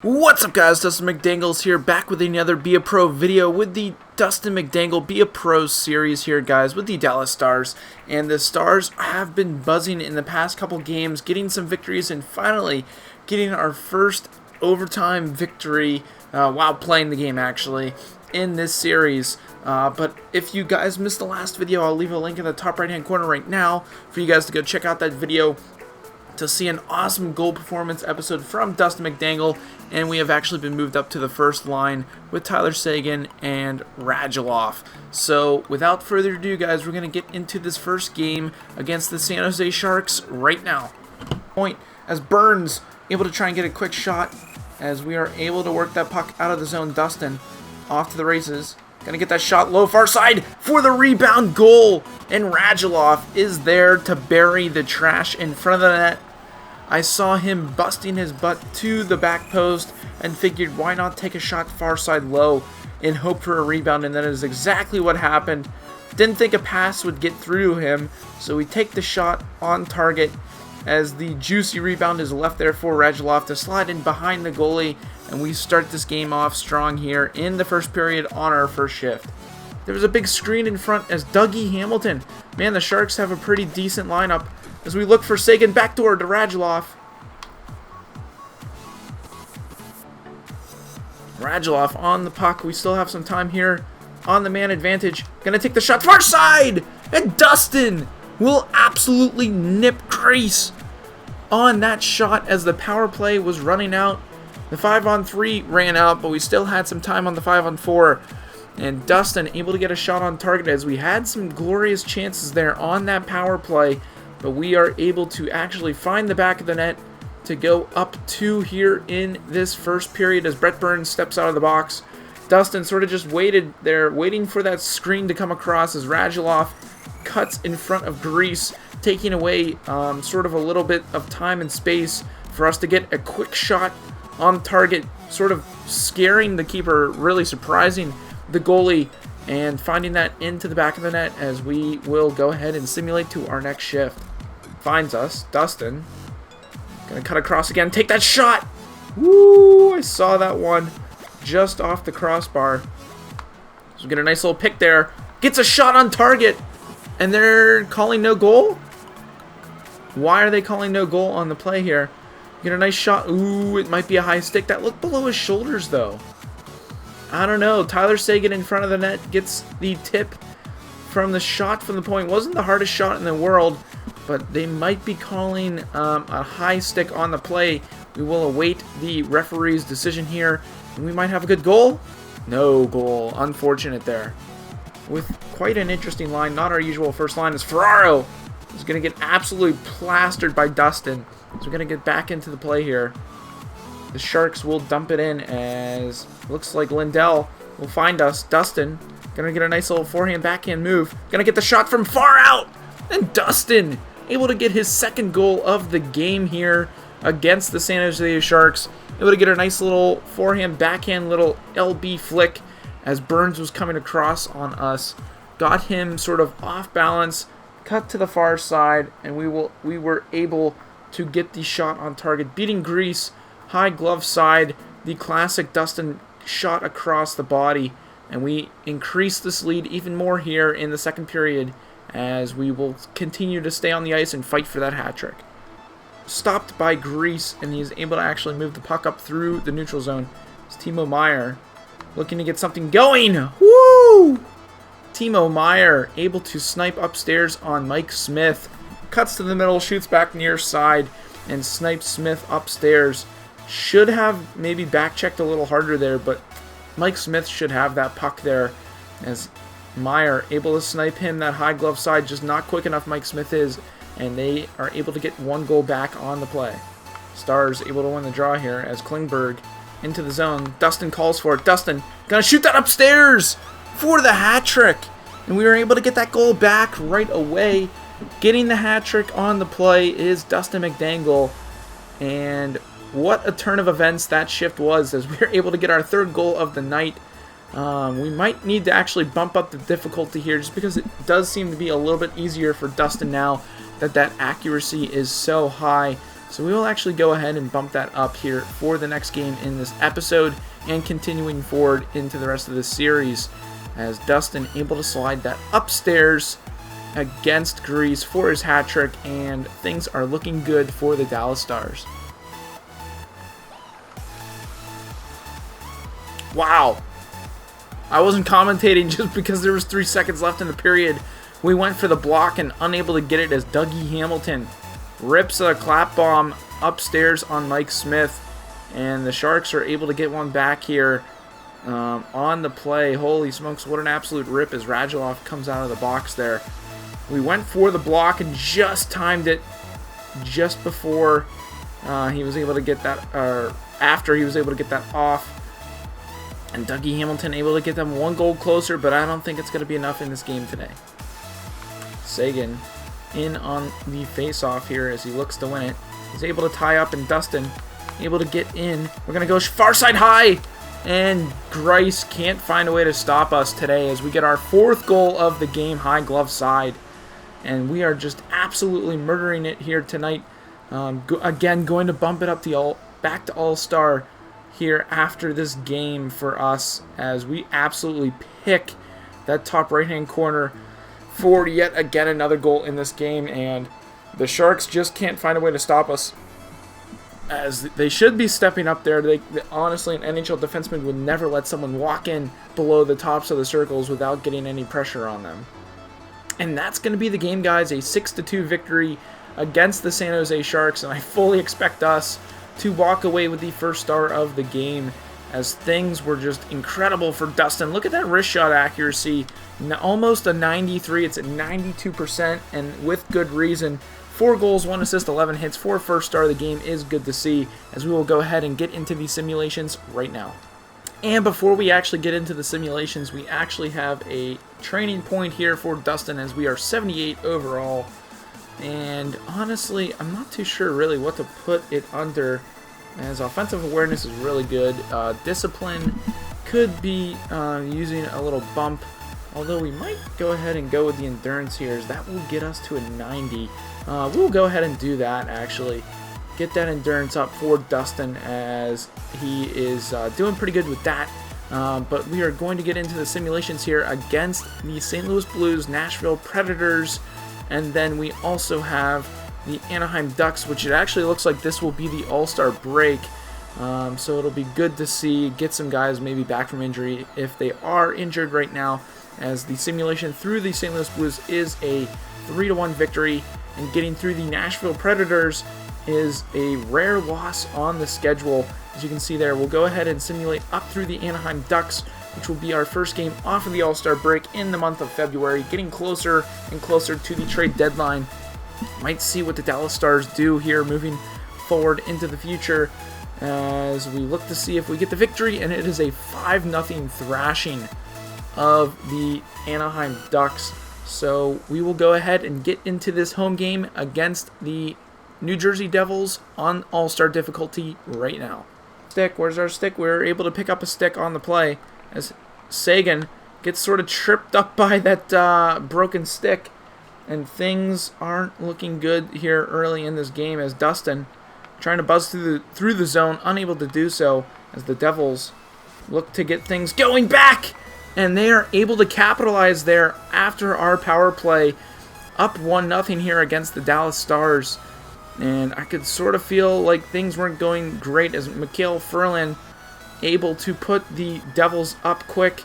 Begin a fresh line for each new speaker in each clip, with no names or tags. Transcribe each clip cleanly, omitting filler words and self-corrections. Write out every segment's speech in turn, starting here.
What's up, guys? Dustin McDangles here, back with another Be a Pro video with the Dustin McDangle Be a Pro series here, guys, with the Dallas Stars. And the Stars have been buzzing in the past couple games, getting some victories and finally getting our first overtime victory while playing the game, actually, in this series. But if you guys missed the last video, I'll leave a link in the top right hand corner right now for you guys to go check out that video to see an awesome goal performance episode from Dustin McDangle. And we have actually been moved up to the first line with Tyler Seguin and Radulov. So without further ado, guys, we're going to get into this first game against the San Jose Sharks right now. Point as Burns able to try and get a quick shot as we are able to work that puck out of the zone. Dustin off to the races. Gonna get that shot low far side for the rebound goal. And Radulov is there to bury the trash in front of the net. I saw him busting his butt to the back post and figured why not take a shot far side low and hope for a rebound, and that is exactly what happened. Didn't think a pass would get through to him, so we take the shot on target as the juicy rebound is left there for Radulov to slide in behind the goalie, and we start this game off strong here in the first period on our first shift. There was a big screen in front as Dougie Hamilton. Man, the Sharks have a pretty decent lineup as we look for Seguin backdoor to Radulov. Radulov on the puck. We still have some time here on the man advantage. Gonna take the shot far side, and Dustin will absolutely nip crease on that shot as the power play was running out. The 5-on-3 ran out, but we still had some time on the 5-on-4. And Dustin able to get a shot on target as we had some glorious chances there on that power play. But we are able to actually find the back of the net to go up 2 here in this first period as Brett Burns steps out of the box. Dustin sort of just waited there, waiting for that screen to come across as Radulov cuts in front of Grease, taking away sort of a little bit of time and space for us to get a quick shot on target, sort of scaring the keeper, really surprising the goalie, and finding that into the back of the net as we will go ahead and simulate to our next shift. Finds us, Dustin. Gonna cut across again, take that shot! Woo! I saw that one just off the crossbar. So we get a nice little pick there. Gets a shot on target, and they're calling no goal? Why are they calling no goal on the play here? Get a nice shot. Ooh, it might be a high stick. That looked below his shoulders, though. I don't know. Tyler Seguin in front of the net gets the tip from the shot from the point. Wasn't the hardest shot in the world, but they might be calling a high stick on the play. We will await the referee's decision here, and we might have a good goal. No goal. Unfortunate there. With quite an interesting line. Not our usual first line as Ferraro is going to get absolutely plastered by Dustin. So we're going to get back into the play here. The Sharks will dump it in as looks like Lindell will find us. Dustin gonna get a nice little forehand backhand move. Gonna get the shot from far out. And Dustin able to get his second goal of the game here against the San Jose Sharks. Able to get a nice little forehand backhand little LB flick as Burns was coming across on us. Got him sort of off balance, cut to the far side, and we were able to get the shot on target, beating Grease. High glove side, the classic Dustin shot across the body, and we increase this lead even more here in the second period as we will continue to stay on the ice and fight for that hat trick. Stopped by Grease, and he is able to actually move the puck up through the neutral zone. It's Timo Meier looking to get something going. Woo! Timo Meier able to snipe upstairs on Mike Smith. Cuts to the middle, shoots back near side, and snipes Smith upstairs. Should have maybe back-checked a little harder there, but Mike Smith should have that puck there as Meier able to snipe him that high glove side, just not quick enough Mike Smith is, and they are able to get one goal back on the play. Stars able to win the draw here as Klingberg into the zone. Dustin calls for it. Dustin gonna shoot that upstairs for the hat trick, and we were able to get that goal back right away. Getting the hat trick on the play is Dustin McDangle, and what a turn of events that shift was as we were able to get our third goal of the night. We might need to actually bump up the difficulty here just because it does seem to be a little bit easier for Dustin now that accuracy is so high. So we will actually go ahead and bump that up here for the next game in this episode and continuing forward into the rest of this series, as Dustin able to slide that upstairs against Grease for his hat trick, and things are looking good for the Dallas Stars. Wow. I wasn't commentating just because there was 3 seconds left in the period. We went for the block and unable to get it as Dougie Hamilton rips a clap bomb upstairs on Mike Smith, and the Sharks are able to get one back here on the play. Holy smokes, what an absolute rip as Radulov comes out of the box there. We went for the block and just timed it just before he was able to get that, or after he was able to get that off. And Dougie Hamilton able to get them 1 goal closer, but I don't think it's going to be enough in this game today. Sagan in on the face-off here as he looks to win it. He's able to tie up, and Dustin able to get in. We're going to go far side high, and Grice can't find a way to stop us today as we get our 4th goal of the game, high glove side. And we are just absolutely murdering it here tonight. Again, going to bump it up to back to All-Star here after this game for us, as we absolutely pick that top right-hand corner for yet again another goal in this game, and the Sharks just can't find a way to stop us, as they should be stepping up there. They honestly, an NHL defenseman would never let someone walk in below the tops of the circles without getting any pressure on them. And that's going to be the game, guys. A 6-2 victory against the San Jose Sharks, and I fully expect us to walk away with the first star of the game, as things were just incredible for Dustin. Look at that wrist shot accuracy, almost a 93. It's at 92%, and with good reason. 4 goals, 1 assist, 11 hits for first star of the game is good to see, as we will go ahead and get into these simulations right now. And before we actually get into the simulations, we actually have a training point here for Dustin, as we are 78 overall. And honestly, I'm not too sure really what to put it under, as offensive awareness is really good. Discipline could be using a little bump, although we might go ahead and go with the endurance here, as that will get us to a 90. We'll go ahead and do that, actually. Get that endurance up for Dustin, as he is doing pretty good with that. But we are going to get into the simulations here against the St. Louis Blues, Nashville Predators, and then we also have the Anaheim Ducks, which it actually looks like this will be the All-Star break. So it'll be good to see, get some guys maybe back from injury if they are injured right now, as the simulation through the St. Louis Blues is a 3-1 victory, and getting through the Nashville Predators is a rare loss on the schedule. As you can see there, we'll go ahead and simulate up through the Anaheim Ducks, which will be our first game off of the All-Star break in the month of February, getting closer and closer to the trade deadline. Might see what the Dallas Stars do here moving forward into the future, as we look to see if we get the victory, and it is a 5-0 thrashing of the Anaheim Ducks. So we will go ahead and get into this home game against the New Jersey Devils on All-Star difficulty right now. Stick, where's our stick? We were able to pick up a stick on the play, as Sagan gets sort of tripped up by that broken stick, and things aren't looking good here early in this game, as Dustin trying to buzz through the zone, unable to do so, as the Devils look to get things going back, and they are able to capitalize there after our power play, up 1-0 here against the Dallas Stars. And I could sort of feel like things weren't going great, as Mikhail Ferland able to put the Devils up quick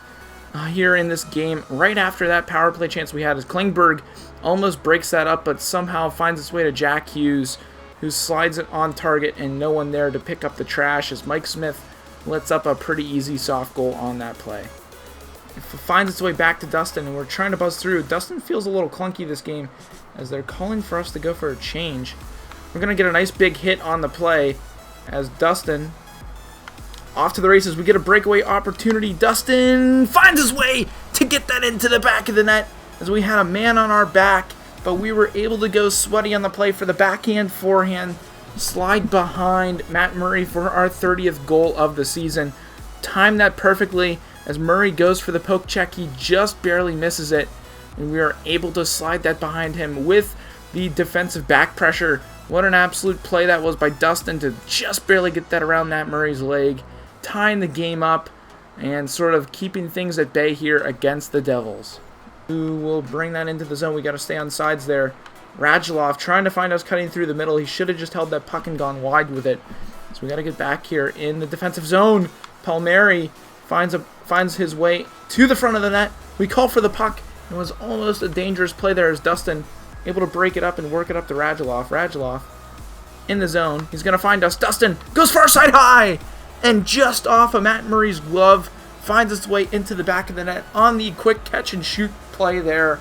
here in this game. Right after that power play chance we had, as Klingberg almost breaks that up, but somehow finds its way to Jack Hughes, who slides it on target, and no one there to pick up the trash, as Mike Smith lets up a pretty easy soft goal on that play. It finds its way back to Dustin, and we're trying to buzz through. Dustin feels a little clunky this game, as they're calling for us to go for a change. We're going to get a nice big hit on the play, as Dustin off to the races. We get a breakaway opportunity. Dustin finds his way to get that into the back of the net, as we had a man on our back, but we were able to go sweaty on the play for the backhand, forehand, slide behind Matt Murray for our 30th goal of the season. Timed that perfectly, as Murray goes for the poke check. He just barely misses it, and we are able to slide that behind him with the defensive back pressure What an absolute play that was by Dustin to just barely get that around Matt Murray's leg, tying the game up and sort of keeping things at bay here against the Devils. Who will bring that into the zone. We got to stay on sides there. Radulov trying to find us cutting through the middle. He should have just held that puck and gone wide with it. So we got to get back here in the defensive zone. Palmieri finds his way to the front of the net. We call for the puck. It was almost a dangerous play there as Dustin able to break it up and work it up to Radulov. Radulov in the zone. He's going to find us. Dustin goes far side high. And just off of Matt Murray's glove, finds its way into the back of the net on the quick catch and shoot play there.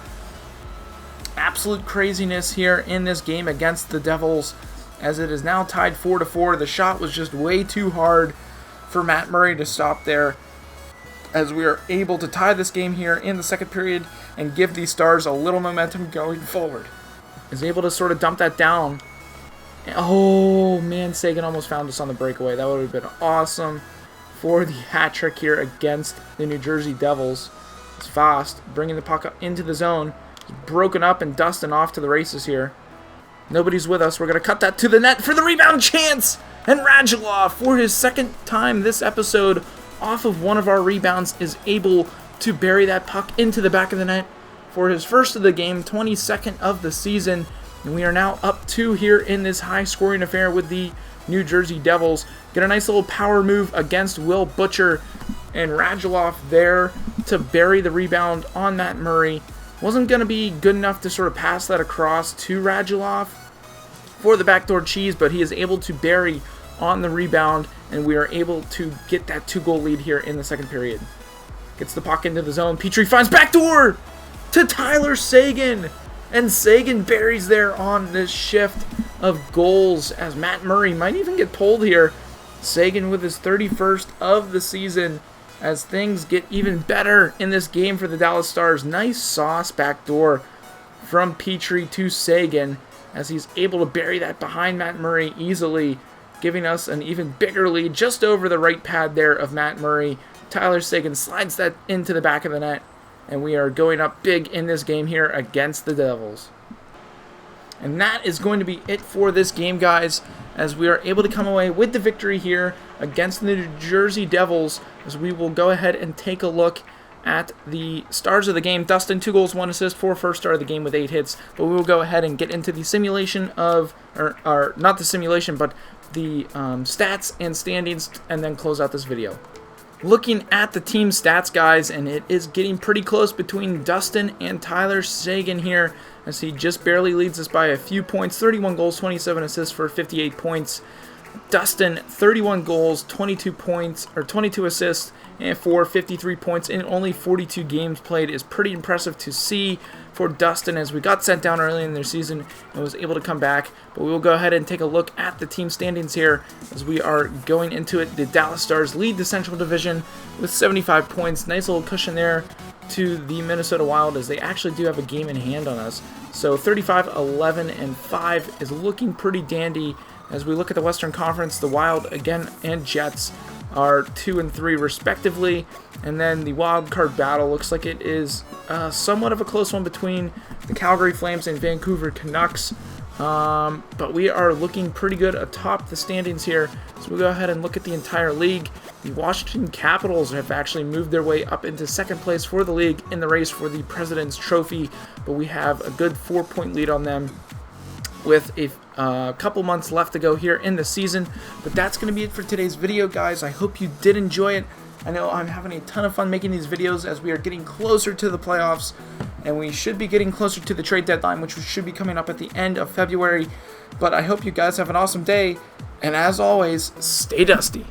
Absolute craziness here in this game against the Devils, as it is now tied 4-4. The shot was just way too hard for Matt Murray to stop there, as we are able to tie this game here in the second period and give these Stars a little momentum going forward. Is able to sort of dump that down. Oh man, Seguin almost found us on the breakaway. That would have been awesome for the hat trick here against the New Jersey Devils. It's fast, bringing the puck up into the zone. It's broken up and Dustin off to the races here. Nobody's with us. We're going to cut that to the net for the rebound chance. And Radulov, for his second time this episode, off of one of our rebounds, is able to bury that puck into the back of the net for his first of the game, 22nd of the season. And we are now up 2 here in this high-scoring affair with the New Jersey Devils. Get a nice little power move against Will Butcher, and Radulov there to bury the rebound on Matt Murray. Wasn't going to be good enough to sort of pass that across to Radulov for the backdoor cheese, but he is able to bury on the rebound, and we are able to get that 2-goal lead here in the second period. Gets the puck into the zone. Petrie finds backdoor to Tyler Seguin, and Seguin buries there on this shift of goals, as Matt Murray might even get pulled here. Seguin with his 31st of the season, as things get even better in this game for the Dallas Stars. Nice sauce backdoor from Petrie to Seguin, as he's able to bury that behind Matt Murray easily, giving us an even bigger lead just over the right pad there of Matt Murray. Tyler Seguin slides that into the back of the net, and we are going up big in this game here against the Devils. And that is going to be it for this game, guys, as we are able to come away with the victory here against the New Jersey Devils, as we will go ahead and take a look at the stars of the game. Dustin, 2 goals, 1 assist, for first star of the game with 8 hits. But we will go ahead and get into the simulation of, or not the simulation, but the stats and standings, and then close out this video. Looking at the team stats, guys, and it is getting pretty close between Dustin and Tyler Seguin here, as he just barely leads us by a few points. 31 goals, 27 assists for 58 points. Dustin, 31 goals, 22 points, or 22 assists, and for 53 points in only 42 games played is pretty impressive to see for Dustin, as we got sent down early in their season and was able to come back. But we will go ahead and take a look at the team standings here as we are going into it. The Dallas Stars lead the Central Division with 75 points. Nice little cushion there to the Minnesota Wild, as they actually do have a game in hand on us. So 35, 11, and 5 is looking pretty dandy. As we look at the Western Conference, the Wild again and Jets are 2 and 3 respectively, and then the wild card battle looks like it is somewhat of a close one between the Calgary Flames and Vancouver Canucks, but we are looking pretty good atop the standings here. So we'll go ahead and look at the entire league. The Washington Capitals have actually moved their way up into second place for the league in the race for the President's Trophy, but we have a good 4-point lead on them with a couple months left to go here in the season. But that's going to be it for today's video, guys. I hope you did enjoy it. I know I'm having a ton of fun making these videos as we are getting closer to the playoffs, and we should be getting closer to the trade deadline, which should be coming up at the end of February. But I hope you guys have an awesome day, and as always, stay dusty.